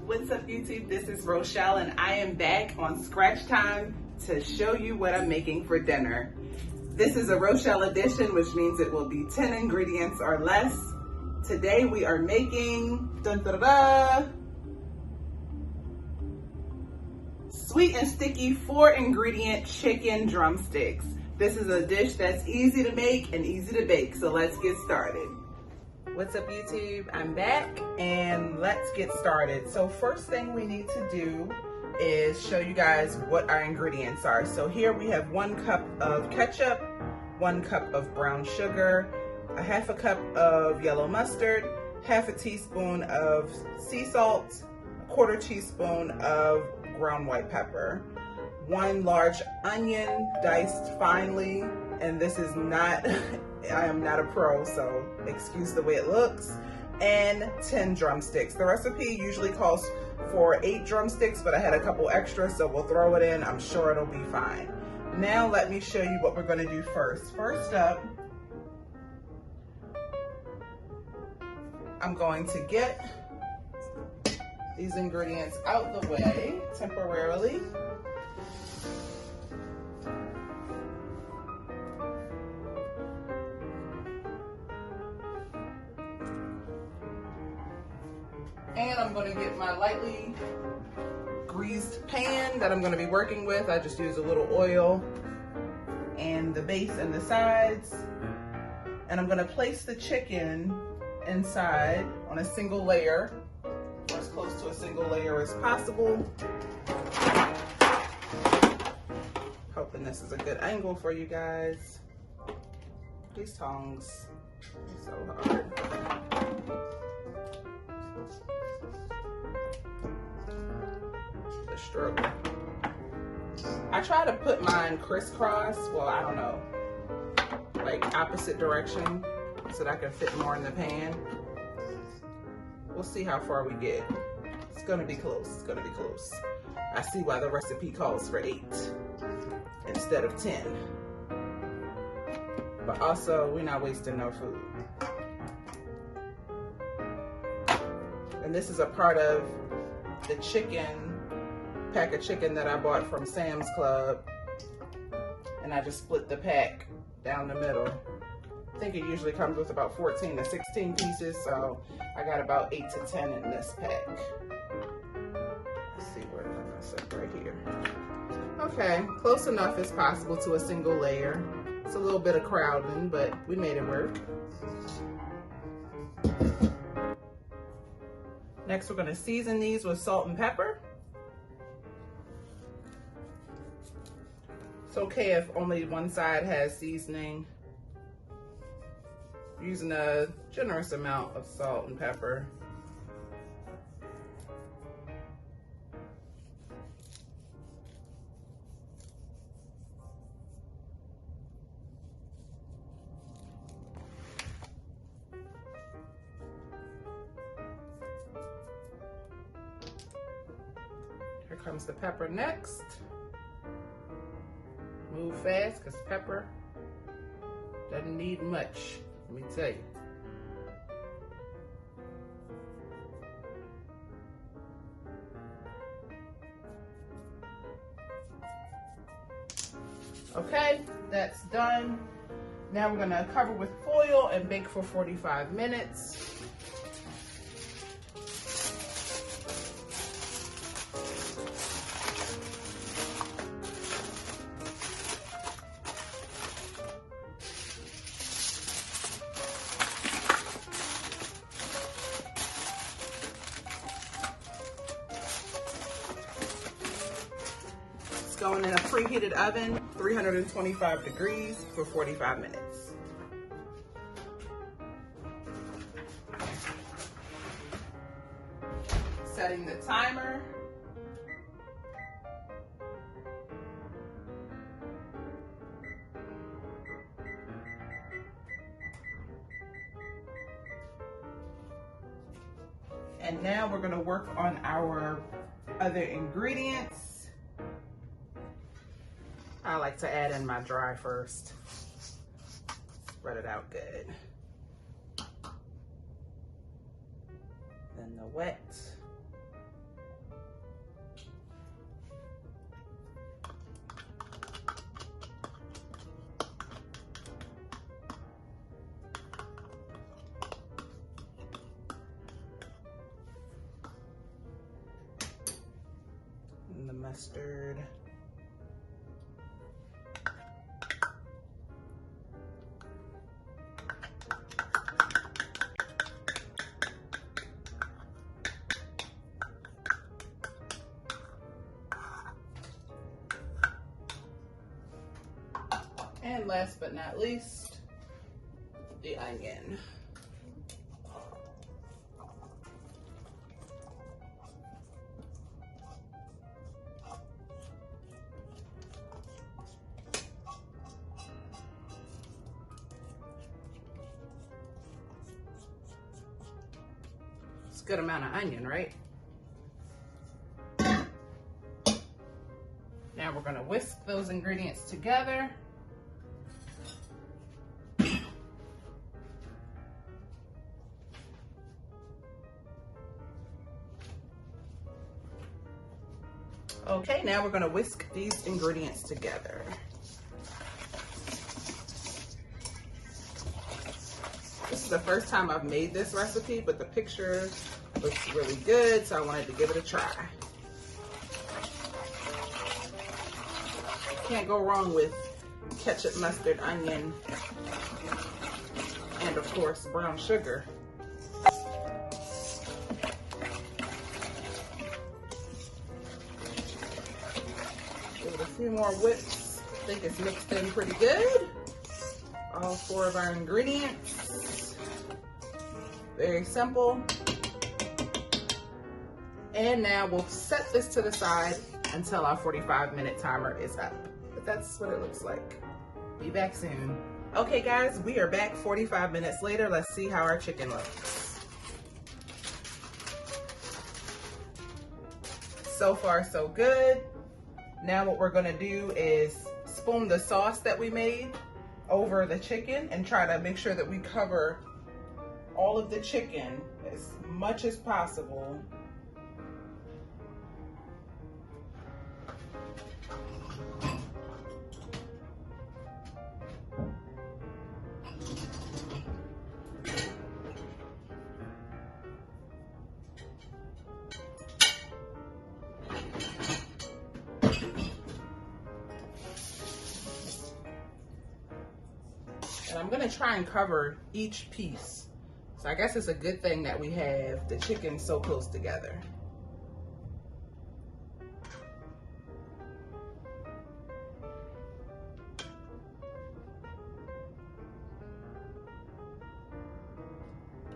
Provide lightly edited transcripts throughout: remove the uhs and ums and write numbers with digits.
What's up YouTube? This is Rochelle and I am back on Scratch Time to show you what I'm making for dinner. This is a Rochelle edition, which means it will be 10 ingredients or less. Today we are making sweet and sticky 4-ingredient chicken drumsticks. This is a dish that's easy to make and easy to bake, so let's get started. What's up YouTube? I'm back and let's get started. So first thing we need to do is show you guys what our ingredients are. So here we have 1 cup of ketchup, 1 cup of brown sugar, a half a cup of yellow mustard, half a teaspoon of sea salt, a 1/4 teaspoon of ground white pepper, 1 large onion diced finely, and this is not, I am not a pro, so excuse the way it looks, and 10 drumsticks. The recipe usually calls for 8 drumsticks, but I had a couple extra, so we'll throw it in. I'm sure it'll be fine. Now let me show you what we're gonna do first. First up, I'm going to get these ingredients out the way temporarily. And I'm going to get my lightly greased pan that I'm going to be working with. I just use a little oil and the base and the sides. And I'm going to place the chicken inside on a single layer, or as close to a single layer as possible. Hoping this is a good angle for you guys. These tongs are so hard. Struggle. I try to put mine crisscross, well, I don't know, like opposite direction so that I can fit more in the pan. We'll see how far we get. It's gonna be close, it's gonna be close. I see why the recipe calls for 8 instead of 10. But also, we're not wasting no food. And this is a part of the pack of chicken that I bought from Sam's Club, and I just split the pack down the middle. I think it usually comes with about 14 to 16 pieces, so I got about 8 to 10 in this pack. Let's see where did I mess up right here. Okay, close enough as possible to a single layer. It's a little bit of crowding, but we made it work. Next, we're going to season these with salt and pepper. It's okay if only one side has seasoning. Using a generous amount of salt and pepper. Here comes the pepper next. Move fast, because pepper doesn't need much, let me tell you. Okay, that's done. Now we're gonna cover with foil and bake for 45 minutes. Going in a preheated oven, 325 degrees for 45 minutes. Setting the timer. And now we're going to work on our other ingredients. I like to add in my dry first. Spread it out good. Then the wet. mustard. And last but not least, the onion. It's a good amount of onion, right? Now we're gonna whisk those ingredients together. Okay, now we're gonna whisk these ingredients together. This is the first time I've made this recipe, but the picture looks really good, so I wanted to give it a try. Can't go wrong with ketchup, mustard, onion, and of course, brown sugar. Give it a few more whips. I think it's mixed in pretty good. All 4 of our ingredients. Very simple. And now we'll set this to the side until our 45-minute timer is up. But that's what it looks like. Be back soon. Okay guys, we are back 45 minutes later. Let's see how our chicken looks. So far, so good. Now what we're gonna do is spoon the sauce that we made over the chicken and try to make sure that we cover all of the chicken as much as possible. And I'm gonna try and cover each piece. So I guess it's a good thing that we have the chicken so close together.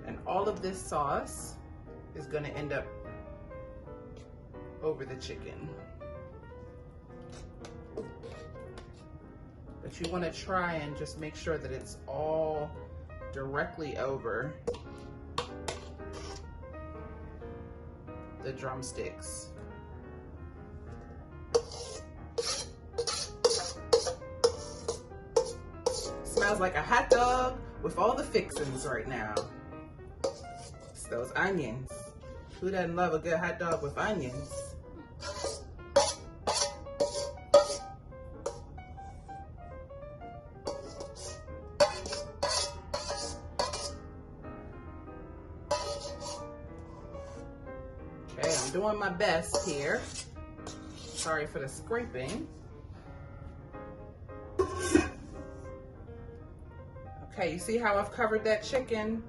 And all of this sauce is gonna end up over the chicken. But you want to try and just make sure that it's all directly over the drumsticks. Smells like a hot dog with all the fixings right now. It's those onions. Who doesn't love a good hot dog with onions? Okay, I'm doing my best here. Sorry for the scraping. Okay, you see how I've covered that chicken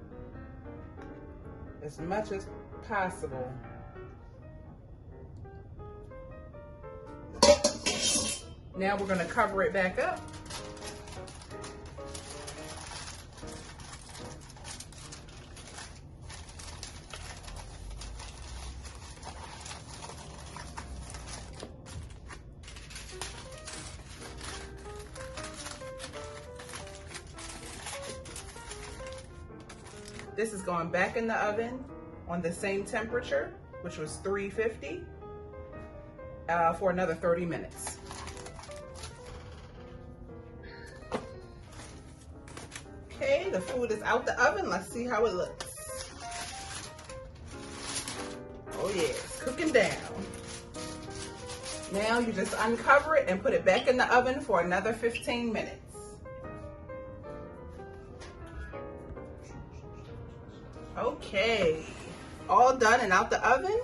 as much as possible. Now we're going to cover it back up. This is going back in the oven on the same temperature, which was 350, for another 30 minutes. Okay, the food is out the oven. Let's see how it looks. Oh yeah, it's cooking down. Now you just uncover it and put it back in the oven for another 15 minutes. Okay, all done and out the oven.